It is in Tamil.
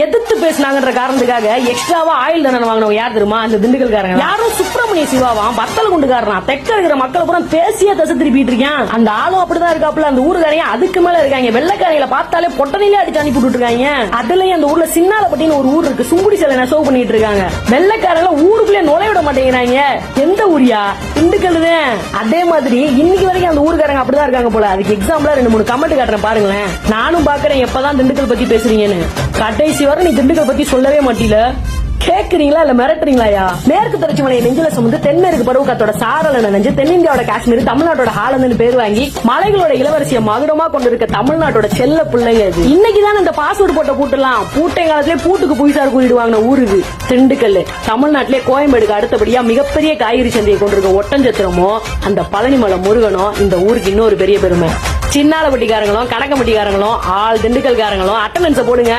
எதிர்த்து பேசினாங்கன்ற காரணத்துக்காக எக்ஸ்ட்ராவா ஆயில் தானே வாங்கினவங்க யார் தெரியுமா? அந்த திண்டுக்கல்காரங்க. யாரும் சுப்பிரமணிய சிவாவாம் வத்தல குண்டுக்காரனா தெற்க இருக்கிற மக்கள் பூரா பேசிய தசை திருப்பிட்டு இருக்கான். அந்த ஆளும் அப்படிதான் இருக்காப்புல. அந்த ஊருக்காரையும் அதுக்கு மேல இருக்காங்க. வெள்ளைக்காரையில பார்த்தாலே பொட்டனிலே அடிச்சு அனுப்பி விட்டு இருக்காங்க. அதுலயும் அந்த ஊர்ல சின்னாலப்பட்டின்னு ஒரு ஊர் இருக்கு. சுங்குடி சிலை நெசவு பண்ணிட்டு இருக்காங்க. வெள்ளைக்காரங்க ஊருக்குள்ளே நுழைய விட மாட்டேங்கிறாங்க. எந்த ஊரியா? திண்டுக்கல் தான். அதே மாதிரி இன்னைக்கு வரைக்கும் அந்த ஊருக்காரங்க அப்படிதான் இருக்காங்க போல. அதுக்கு எக்ஸாம்பிளா 2-3 கமெண்ட் காட்டுறேன் பாருங்களேன். நானும் பாக்குறேன் எப்பதான் திண்டுக்கல் பத்தி பேசுறீங்கன்னு. கடைசி வரை நீ திண்டுக்கல் பத்தி சொல்லவே மாட்டீல. கேக்குறீங்களா இல்ல மிரட்டுறீங்களா? மேற்கு தொடர்ச்சி மலையை நெஞ்சில சுமந்து தென்மேற்கு பருவ காத்தோட சாரல நனைஞ்சு தென்னிந்தியாவோட காஷ்மீர் தமிழ்நாட்டோட ஹாலந்து பேர் வாங்கி மலைகளோட இளவரசிய மகுடமா கொண்டு இருக்க தமிழ்நாட்டோட செல்ல பிள்ளைங்க. இன்னைக்குதான் இந்த பாஸ்வேர்டு போட்ட பூட்டலாம் பூட்டை காலத்திலே பூட்டுக்கு புவிசார் கூறிடுவாங்க ஊருக்கு திண்டுக்கல். தமிழ்நாட்டிலே கோயம்பேடுக்கு அடுத்தபடியா மிகப்பெரிய காய்கறி சந்தையை கொண்டிருக்க ஒட்டஞ்சத்திரமோ அந்த பழனிமலை முருகனும் இந்த ஊருக்கு இன்னொரு பெரிய பெருமை. சின்னாலப்பட்டிக்காரங்களும் கடக்கம்பட்டிக்காரங்களும் ஆள் திண்டுக்கல்காரங்களும் அட்டண்டன்ஸை போடுங்க.